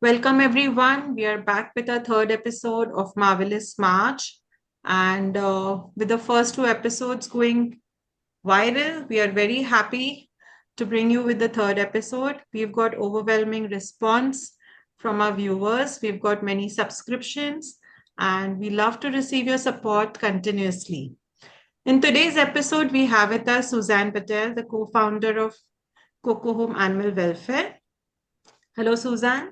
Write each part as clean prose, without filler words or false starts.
Welcome, everyone. We are back with our third episode of Marvelous March. And with the first two episodes going viral, we are very happy to bring you with the third episode. We've got overwhelming response from our viewers. We've got many subscriptions, and we love to receive your support continuously. In today's episode, we have with us Suzanne Patel, the co founder of Cocohome Animal Welfare. Hello, Suzanne.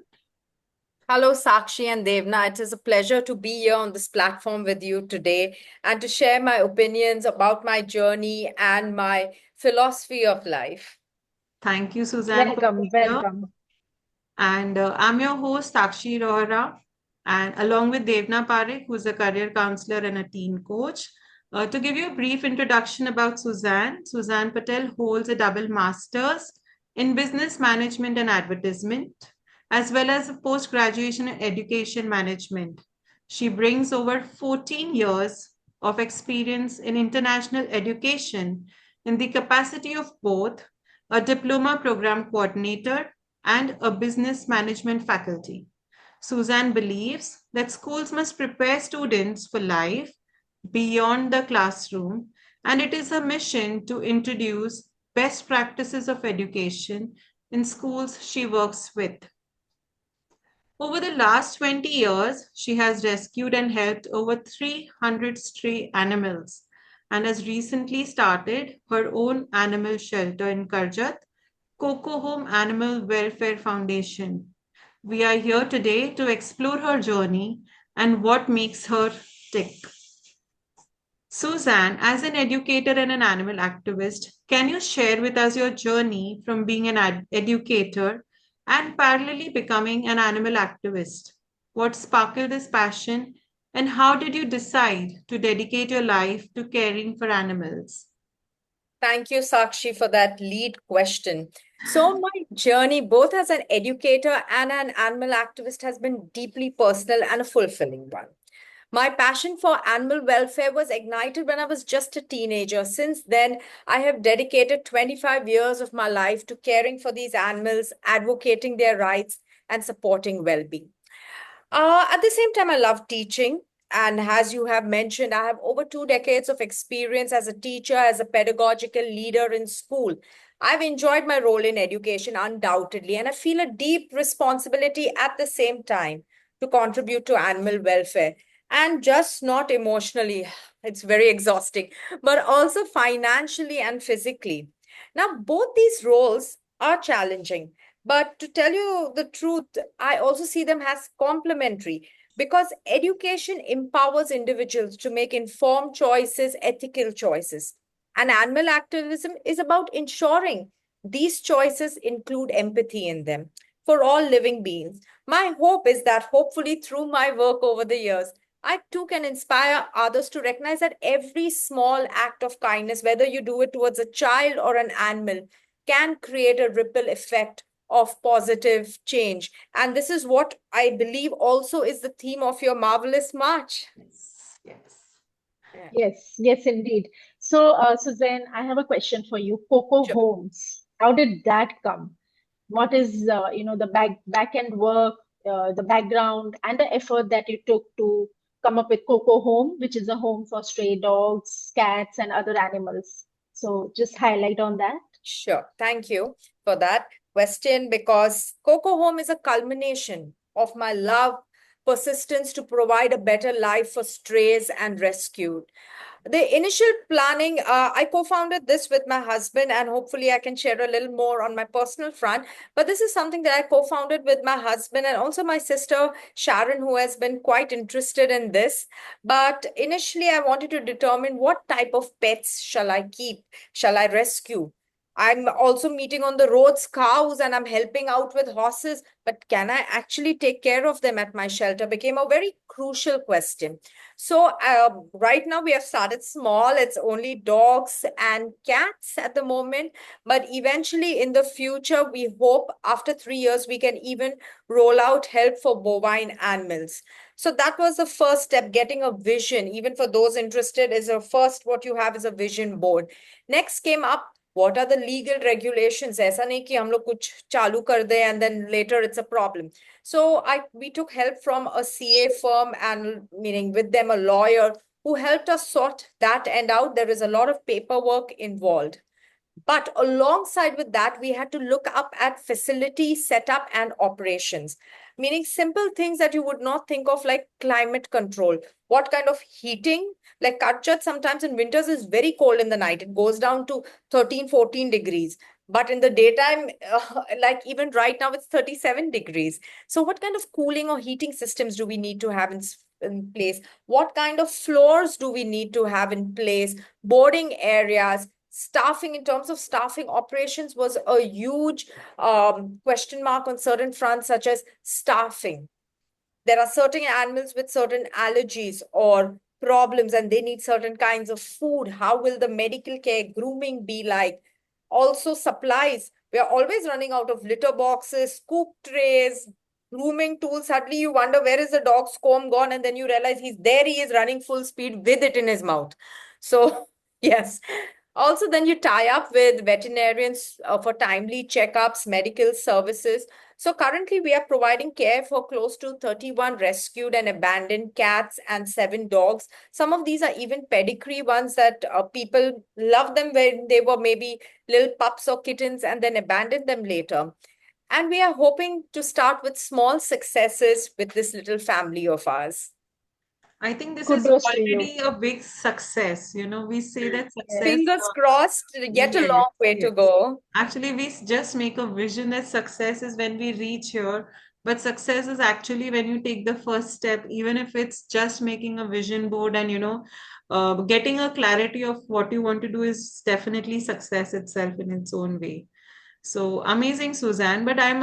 Hello, Sakshi and Devna. It is a pleasure to be here on this platform with you today and to share my opinions about my journey and my philosophy of life. Thank you, Suzanne, for Welcome, being here. welcome. And I'm your host, Sakshi Rohra, and along with Devna Parekh, who's a career counselor and a teen coach. To give you a brief introduction about Suzanne, Suzanne Patel holds a double master's in business management and advertisement, as well as a post-graduation in education management. She brings over 14 years of experience in international education in the capacity of both a diploma program coordinator and a business management faculty. Suzanne believes that schools must prepare students for life beyond the classroom, and it is her mission to introduce best practices of education in schools she works with. Over the last 20 years, she has rescued and helped over 300 stray animals and has recently started her own animal shelter in Karjat, Cocohome Animal Welfare Foundation. We are here today to explore her journey and what makes her tick. Suzanne, as an educator and an animal activist, can you share with us your journey from being an educator and parallelly becoming an animal activist? What sparked this passion, and how did you decide to dedicate your life to caring for animals? Thank you, Sakshi, for that lead question. So, my journey, both as an educator and an animal activist, has been deeply personal and a fulfilling one. My passion for animal welfare was ignited when I was just a teenager. Since then, I have dedicated 25 years of my life to caring for these animals, advocating their rights, and supporting well being. At the same time, I love teaching. And as you have mentioned, I have over 2 decades of experience as a teacher, as a pedagogical leader in school. I've enjoyed my role in education undoubtedly, and I feel a deep responsibility at the same time to contribute to animal welfare. And just not emotionally, it's very exhausting, but also financially and physically. Now, both these roles are challenging. But to tell you the truth, I also see them as complementary because education empowers individuals to make informed choices, ethical choices. And animal activism is about ensuring these choices include empathy in them for all living beings. My hope is that hopefully through my work over the years, I too can inspire others to recognize that every small act of kindness, whether you do it towards a child or an animal, can create a ripple effect of positive change. And this is what I believe also is the theme of your marvelous march. Yes, yes. Yeah. Yes, indeed. So, Suzanne, I have a question for you. Coco Sure. Homes, how did that come? What is, the back end work, the background, and the effort that you took to come up with Coco Home, which is a home for stray dogs, cats, and other animals? So, just highlight on that. Sure. Thank you for that question because Coco Home is a culmination of my love, persistence to provide a better life for strays and rescued. The initial planning, I co-founded this with my husband, and hopefully I can share a little more on my personal front. But this is something that I co-founded with my husband and also my sister Sharon, who has been quite interested in this. But initially, I wanted to determine what type of pets shall I keep, shall I rescue. I'm also meeting on the roads cows and I'm helping out with horses, but can I actually take care of them at my shelter became a very crucial question. So right now we have started small. It's only dogs and cats at the moment. But eventually in the future, we hope after 3 years, we can even roll out help for bovine animals. So that was the first step, getting a vision. Even for those interested, is a first what you have is a vision board. Next came up, What are the legal regulations? ऐसा नहीं कि हम लोग कुछ चालू कर दें and then later it's a problem. So we took help from a CA firm, and meaning with them a lawyer who helped us sort that end out. There is a lot of paperwork involved. But alongside with that, we had to look up at facility setup and operations, meaning simple things that you would not think of, like climate control. What kind of heating? Like Karjat sometimes in winters is very cold in the night. It goes down to 13, 14 degrees. But in the daytime, like even right now, it's 37 degrees. So what kind of cooling or heating systems do we need to have in place? What kind of floors do we need to have in place? Boarding areas, staffing. In terms of staffing, operations was a huge question mark on certain fronts, such as staffing. There are certain animals with certain allergies or problems, and they need certain kinds of food. How will the medical care, grooming be like? Also, supplies. We are always running out of litter boxes, scoop trays, grooming tools. Suddenly, you wonder where is the dog's comb gone, and then you realize he's there. He is running full speed with it in his mouth. So, yes. Also, then you tie up with veterinarians for timely checkups, medical services. So currently, we are providing care for close to 31 rescued and abandoned cats and 7 dogs. Some of these are even pedigree ones that people love them when they were maybe little pups or kittens and then abandoned them later. And we are hoping to start with small successes with this little family of ours. I think this is Kudos to you. already a big success. We say that success. Fingers crossed, yet a Yes, long way to yes. go. Actually, we just make a vision that success is when we reach here, but success is actually when you take the first step, even if it's just making a vision board and, getting a clarity of what you want to do is definitely success itself in its own way. So amazing, Suzanne. But I'm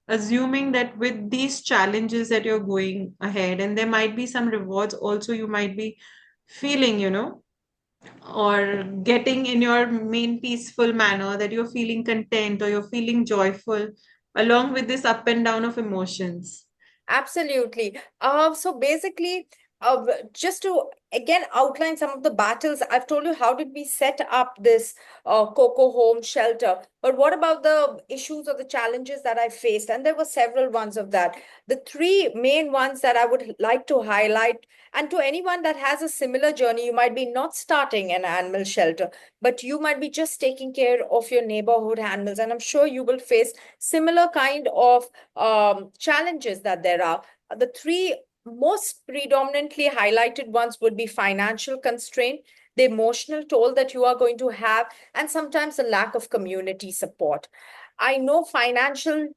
assuming that with these challenges that you're going ahead, and there might be some rewards also you might be feeling, or getting in your main peaceful manner, that you're feeling content or you're feeling joyful along with this up and down of emotions. Absolutely. So basically, just to again outline some of the battles, I've told you how did we set up this Cocohome shelter. But what about the issues or the challenges that I faced? And there were several ones of that. The three main ones that I would like to highlight, and to anyone that has a similar journey, you might be not starting an animal shelter, but you might be just taking care of your neighborhood animals. And I'm sure you will face similar kind of challenges that there are. The three most predominantly highlighted ones would be financial constraint, the emotional toll that you are going to have, and sometimes the lack of community support. I know financial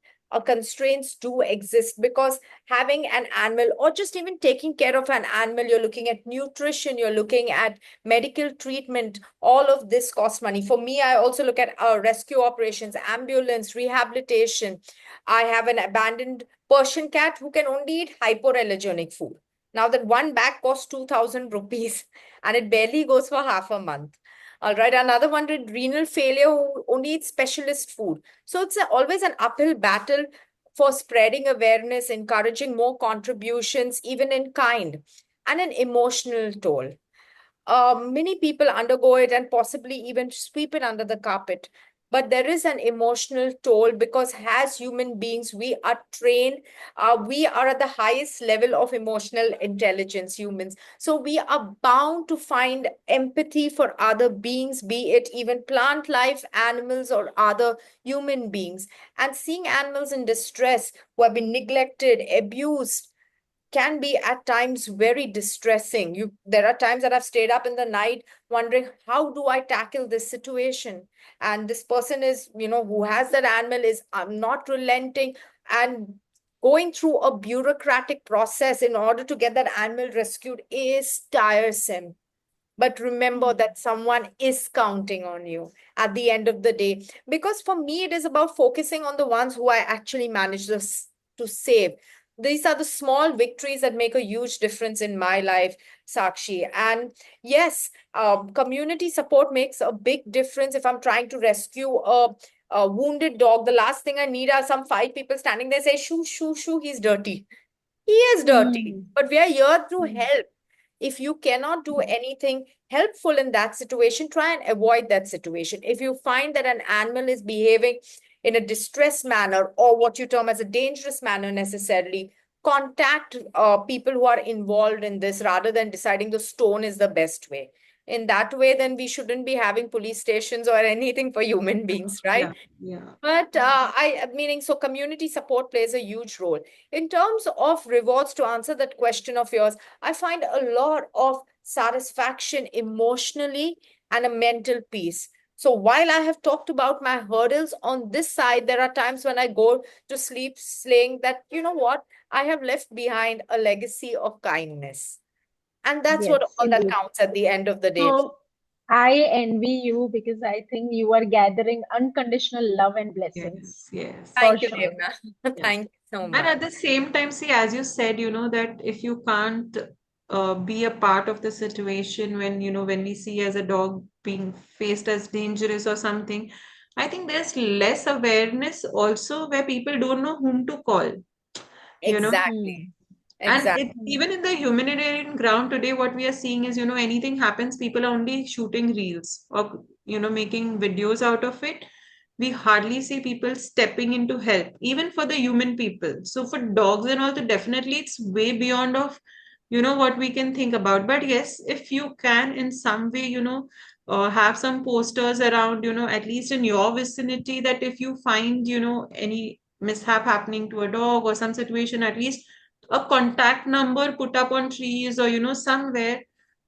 constraints do exist because having an animal or just even taking care of an animal, you're looking at nutrition, you're looking at medical treatment, all of this costs money. For me, I also look at rescue operations, ambulance, rehabilitation. I have an abandoned Persian cat who can only eat hypoallergenic food. Now that one bag costs 2,000 rupees and it barely goes for half a month. All right, another one with renal failure who only eats specialist food. So it's always an uphill battle for spreading awareness, encouraging more contributions, even in kind, and an emotional toll. Many people undergo it and possibly even sweep it under the carpet. But there is an emotional toll because as human beings, we are trained, we are at the highest level of emotional intelligence, humans. So we are bound to find empathy for other beings, be it even plant life, animals, or other human beings. And seeing animals in distress who have been neglected, abused, can be at times very distressing. There are times that I've stayed up in the night wondering, how do I tackle this situation? And this person is, who has that animal is not relenting and going through a bureaucratic process in order to get that animal rescued is tiresome. But remember that someone is counting on you at the end of the day. Because for me, it is about focusing on the ones who I actually managed to save. These are the small victories that make a huge difference in my life, Sakshi. And yes, community support makes a big difference. If I'm trying to rescue a wounded dog, the last thing I need are some 5 people standing there say, shoo, shoo, shoo, he's dirty. He is dirty, Hmm. but we are here to Hmm. help. If you cannot do anything helpful in that situation, try and avoid that situation. If you find that an animal is behaving in a distressed manner, or what you term as a dangerous manner necessarily, contact people who are involved in this rather than deciding the stone is the best way. In that way, then we shouldn't be having police stations or anything for human beings, Yeah, right? yeah. But meaning, so community support plays a huge role. In terms of rewards, to answer that question of yours, I find a lot of satisfaction emotionally and a mental peace. So while I have talked about my hurdles on this side, there are times when I go to sleep saying that, you know what, I have left behind a legacy of kindness. And that's what Yes, all that indeed. counts at the end of the day. So I envy you because I think you are gathering unconditional love and blessings Yes, yes. for Thank you, sure. Devna. Yeah. Thank you so And much. at the same time, see, as you said, that if you can't be a part of the situation when, when we see as a dog being faced as dangerous or something, I think there's less awareness also where people don't know whom to call, you know. Exactly. Hmm. And Exactly. it, even in the humanitarian ground today, what we are seeing is, anything happens, people are only shooting reels or, making videos out of it. We hardly see people stepping in to help, even for the human people. So for dogs and all, definitely it's way beyond of, what we can think about. But yes, if you can in some way, have some posters around, at least in your vicinity, that if you find, any mishap happening to a dog or some situation, at least a contact number put up on trees or somewhere,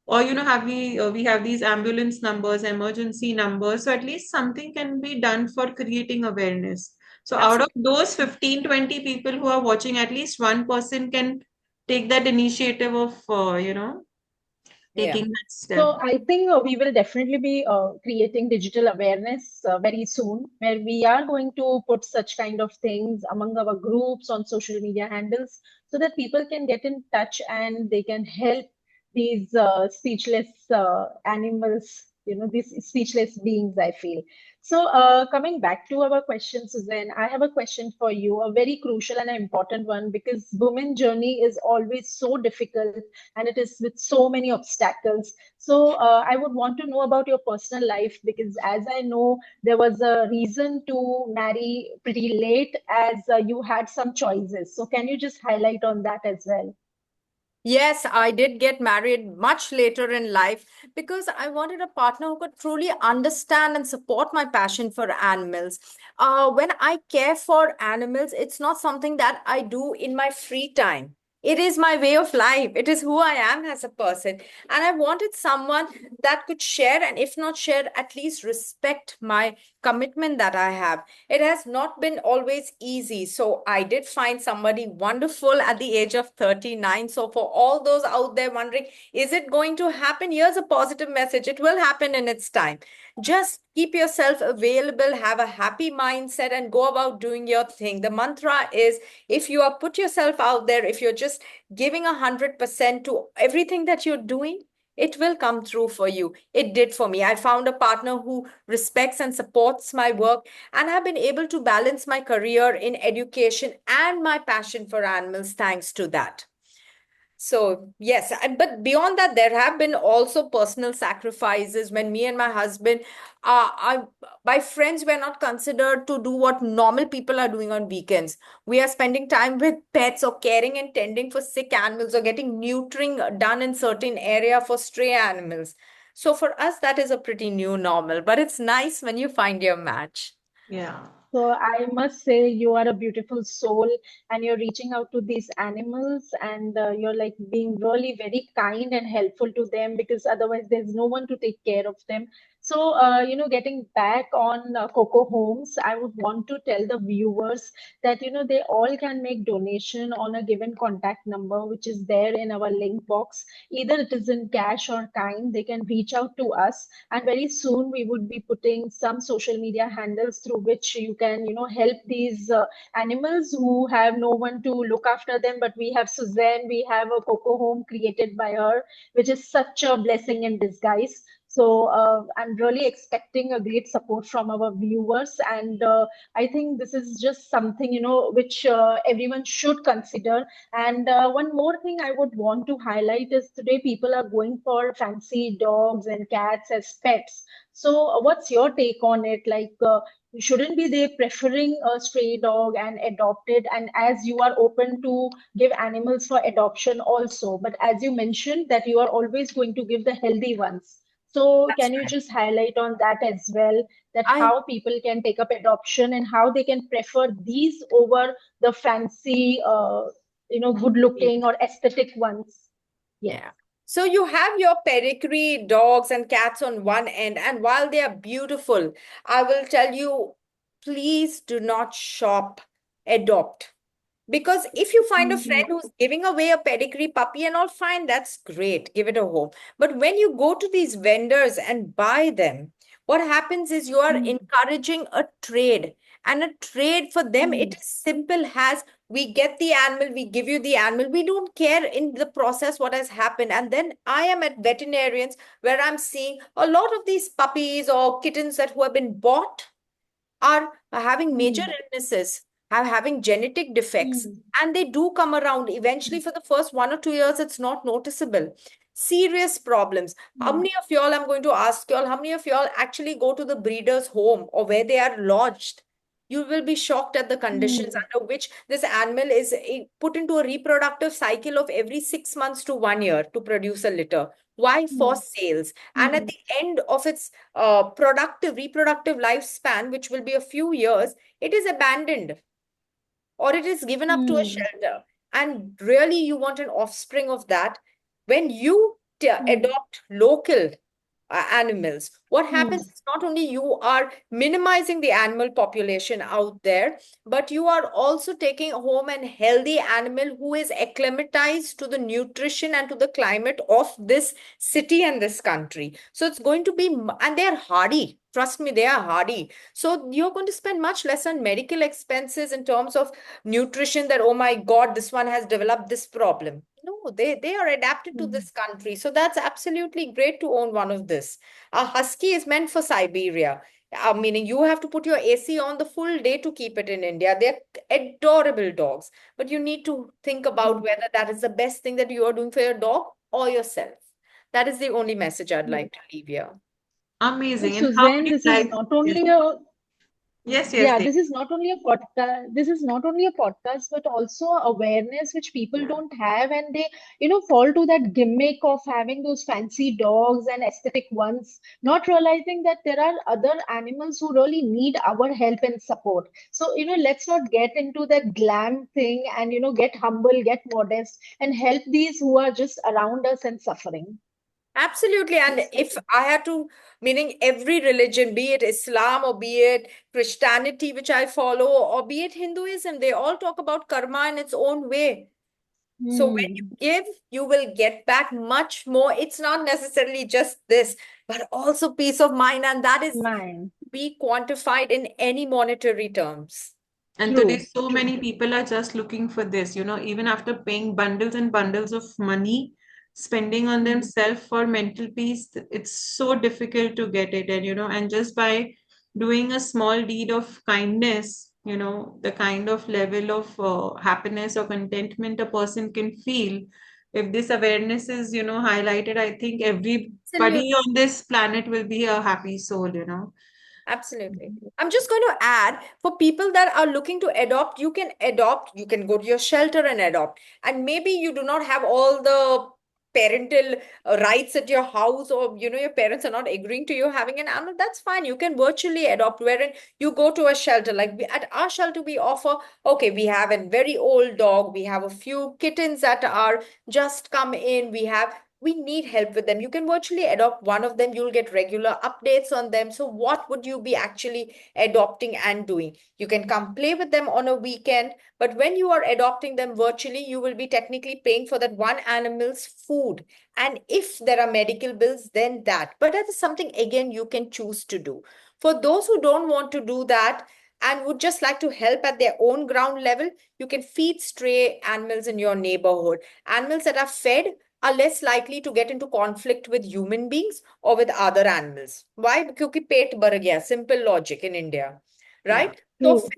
or have we have these ambulance numbers, emergency numbers, so at least something can be done for creating awareness. So out of Absolutely. those 15-20 people who are watching, at least one person can take that initiative of Yeah. taking that step. So I think we will definitely be creating digital awareness very soon, where we are going to put such kind of things among our groups on social media handles, so that people can get in touch and they can help these speechless animals, these speechless beings, I feel. So coming back to our question, Suzanne, I have a question for you, a very crucial and an important one, because women journey is always so difficult and it is with so many obstacles. So I would want to know about your personal life, because as I know, there was a reason to marry pretty late, as you had some choices. So can you just highlight on that as well? Yes, I did get married much later in life because I wanted a partner who could truly understand and support my passion for animals. When I care for animals, it's not something that I do in my free time. It is my way of life. It is who I am as a person. And I wanted someone that could share, and if not share, at least respect my commitment that I have. It has not been always easy. So I did find somebody wonderful at the age of 39. So for all those out there wondering, is it going to happen? Here's a positive message. It will happen in its time. Just keep yourself available, have a happy mindset, and go about doing your thing. The mantra is, if you are put yourself out there, if you're just giving 100% to everything that you're doing, it will come through for you. It did for me. I found a partner who respects and supports my work, and I've been able to balance my career in education and my passion for animals thanks to that. So, yes, but beyond that, there have been also personal sacrifices when me and my husband, by friends, we're not considered to do what normal people are doing on weekends. We are spending time with pets or caring and tending for sick animals or getting neutering done in certain area for stray animals. So for us, that is a pretty new normal, but it's nice when you find your match. Yeah. So I must say you are a beautiful soul, and you're reaching out to these animals, and you're like being really very kind and helpful to them, because otherwise there's no one to take care of them. So getting back on Coco Homes, I would want to tell the viewers that they all can make donation on a given contact number which is there in our link box. Either it is in cash or kind, they can reach out to us, and very soon we would be putting some social media handles through which you can help these animals who have no one to look after them. But we have Suzanne, we have a Coco Home created by her, which is such a blessing in disguise. So I'm really expecting a great support from our viewers, and I think this is just something, which everyone should consider. And one more thing I would want to highlight is today people are going for fancy dogs and cats as pets. So what's your take on it? Like, shouldn't be they preferring a stray dog and adopt it? And as you are open to give animals for adoption also, but as you mentioned that you are always going to give the healthy ones. So That's can you right. just highlight on that as well, that I how people can take up adoption and how they can prefer these over the fancy, good looking or aesthetic ones? Yes. Yeah. So you have your pedigree dogs and cats on one end, and while they are beautiful, I will tell you, please do not shop, adopt. Because if you find a friend Mm, who's giving away a pedigree puppy and all, fine, that's great. Give it a home. But when you go to these vendors and buy them, what happens is you are mm, encouraging a trade. And a trade for them, it mm, is simple as we get the animal, we give you the animal. We don't care in the process what has happened. And then I am at veterinarians where I'm seeing a lot of these puppies or kittens that who have been bought are having major mm, illnesses, are having genetic defects, mm, and they do come around. Eventually, for the first 1 or 2 years, it's not noticeable. Serious problems. How mm, many of y'all, I'm going to ask y'all, how many of y'all actually go to the breeder's home or where they are lodged? You will be shocked at the conditions mm, under which this animal is put into a reproductive cycle of every 6 months to 1 year to produce a litter. Why? For mm, sales. And at mm, the end of its productive reproductive lifespan, which will be a few years, it is abandoned or it is given up to a mm, shelter. And really, you want an offspring of that. When you mm, adopt local animals, what happens mm, is not only you are minimizing the animal population out there, but you are also taking home an healthy animal who is acclimatized to the nutrition and to the climate of this city and this country. So it's going to be, and they're hardy. Trust me, they are hardy. So you're going to spend much less on medical expenses in terms of nutrition that, oh my God, this one has developed this problem. No, they are adapted to mm. this country. So that's absolutely great to own one of this. A husky is meant for Siberia. Meaning you have to put your AC on the full day to keep it in India. They're adorable dogs. But you need to think about Mm. whether that is the best thing that you are doing for your dog or yourself. That is the only message I'd Yeah. like to leave here. And Amazing. And how would Suzanne, you this is like? not Yes, only a yes, yes, yeah, Dev. this is not only a podcast. This is not only a podcast, but also awareness which people don't have, and they, fall to that gimmick of having those fancy dogs and aesthetic ones, not realizing that there are other animals who really need our help and support. So, let's not get into that glam thing and, get humble, get modest, and help these who are just around us and suffering. Absolutely. And Yes. if I had to, meaning every religion, be it Islam or be it Christianity, which I follow, or be it Hinduism, they all talk about karma in its own way. So when you Hmm. give, you will get back much more. It's not necessarily just this, but also peace of mind. And that is Mine. be quantified in any monetary terms. And today, True. so True. many people are just looking for this, even after paying bundles and bundles of money, spending on Hmm. themselves for mental peace, it's so difficult to get it. And just by doing a small deed of kindness, the kind of level of happiness or contentment a person can feel, if this awareness is, highlighted, I think everybody Absolutely. on this planet will be a happy soul. Absolutely. I'm just going to add for people that are looking to adopt, you can go to your shelter and adopt. And maybe you do not have all the parental rights at your house, or your parents are not agreeing to you having an animal. That's fine. You can virtually adopt, wherein you go to a shelter. Like at our shelter, we offer, okay, we have a very old dog, we have a few kittens that are just come in, we need help with them. You can virtually adopt one of them. You'll get regular updates on them. So what would you be actually adopting and doing? You can come play with them on a weekend, but when you are adopting them virtually, you will be technically paying for that one animal's food. And if there are medical bills, then that. But that is something, again, you can choose to do. For those who don't want to do that and would just like to help at their own ground level, you can feed stray animals in your neighborhood. Animals that are fed are less likely to get into conflict with human beings or with other animals. Why? Because पेट भर गया. Simple logic in India, Yeah. right? So True.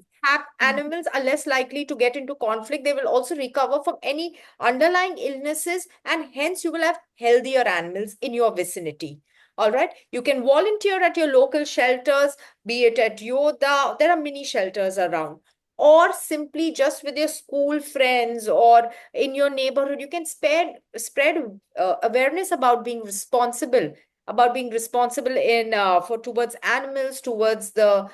animals are less likely to get into conflict. They will also recover from any underlying illnesses, and hence you will have healthier animals in your vicinity. All right. You can volunteer at your local shelters, be it at Yoda. There are many shelters around. Or simply just with your school friends or in your neighborhood, you can spread awareness about being responsible in for towards animals, towards the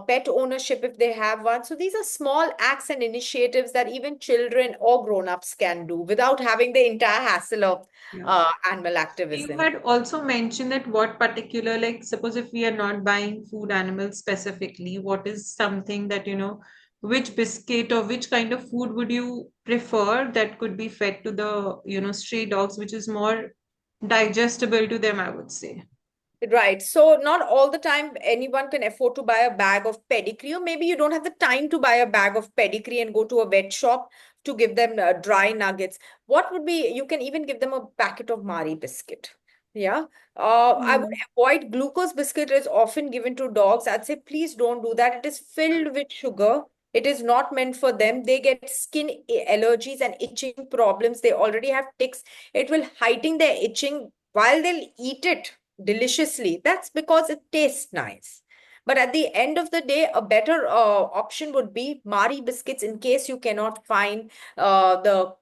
pet ownership if they have one. So these are small acts and initiatives that even children or grown-ups can do without having the entire hassle of Yeah. animal You activism. had also mentioned that what particular, like, suppose if we are not buying food animals specifically, what is something that, which biscuit or which kind of food would you prefer that could be fed to the, stray dogs, which is more digestible to them, I would say. Right. So not all the time anyone can afford to buy a bag of pedigree, or maybe you don't have the time to buy a bag of pedigree and go to a vet shop to give them dry nuggets. What would be, you can even give them a packet of Mari biscuit. Yeah. I would Hmm. avoid glucose biscuit is often given to dogs. I'd say please don't do that. It is filled with sugar. It is not meant for them. They get skin allergies and itching problems. They already have ticks. It will heighten their itching while they'll eat it deliciously. That's because it tastes nice. But at the end of the day, a better option would be Mari biscuits in case you cannot find the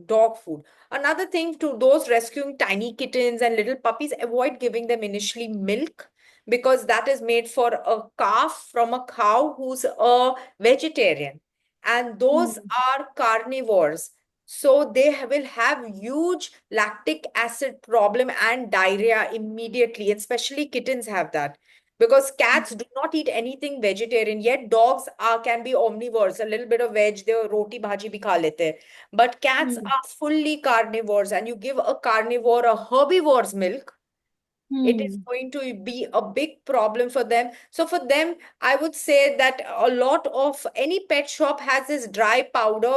dog food. Another thing, to those rescuing tiny kittens and little puppies, avoid giving them initially milk, because that is made for a calf from a cow who's a vegetarian. And those Hmm. are carnivores. So they will have huge lactic acid problem and diarrhea immediately. Especially kittens have that. Because cats do not eat anything vegetarian, yet dogs can be omnivores. A little bit of veg, they roti bhaji bhi kha lete hain. But cats Hmm. are fully carnivores, and you give a carnivore a herbivore's milk, it is Hmm. going to be a big problem for them. So for them, I would say that a lot of any pet shop has this dry powder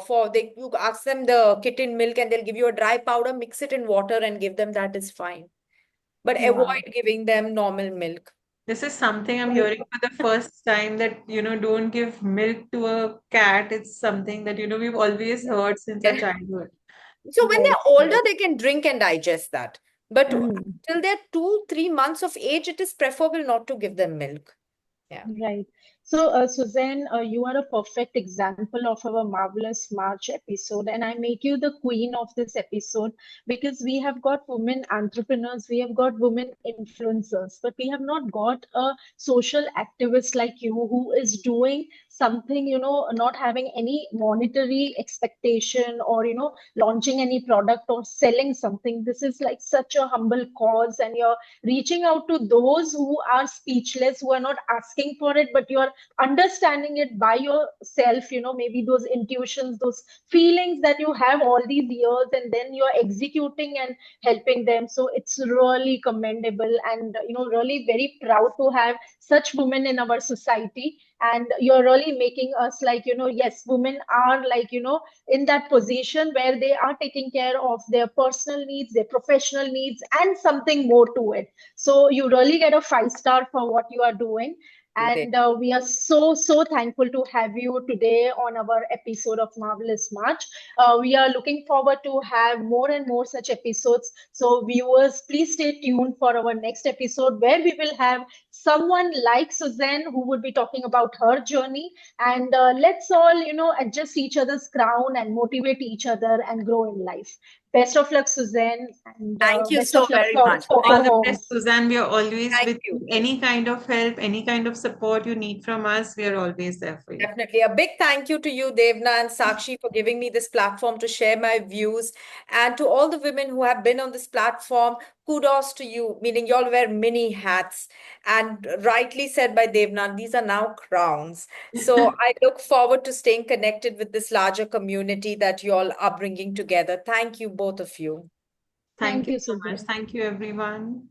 for they you ask them the kitten milk and they'll give you a dry powder, mix it in water and give them. That is fine. But Wow. avoid giving them normal milk. This is something I'm Well, hearing for the first time that, don't give milk to a cat. It's something that, we've always heard since our Yeah. childhood. So when right, they're older, right. they can drink and digest that. But Hmm. till they're 2, 3 months of age, it is preferable not to give them milk. Yeah. Right. So, Suzanne, you are a perfect example of our marvelous March episode, and I make you the queen of this episode because we have got women entrepreneurs, we have got women influencers, but we have not got a social activist like you who is doing something, not having any monetary expectation or, launching any product or selling something. This is like such a humble cause, and you're reaching out to those who are speechless, who are not asking for it, but you're understanding it by yourself, maybe those intuitions, those feelings that you have all these years, and then you're executing and helping them. So it's really commendable, and really very proud to have such women in our society. And you're really making us like, yes, women are like, in that position where they are taking care of their personal needs, their professional needs, and something more to it. So you really get a 5 star for what you are doing. Great. And we are so, so thankful to have you today on our episode of Marvelous March. We are looking forward to have more and more such episodes. So viewers, please stay tuned for our next episode where we will have someone like Suzanne who would be talking about her journey. And let's all, adjust each other's crown and motivate each other and grow in life. Best of luck, Suzanne, and Thank you best so of luck very for much. Coco All the best, Homes. Suzanne. We are always Thank with you. you. Any kind of help, any kind of support you need from us, we are always there for you. Definitely. A big thank you to you, Devna and Sakshi, for giving me this platform to share my views. And to all the women who have been on this platform, kudos to you, meaning y'all wear many hats. And rightly said by Devna, these are now crowns. So I look forward to staying connected with this larger community that y'all are bringing together. Thank you, both of you. Thank Thank you you, so much. Suzanne. Thank you, everyone.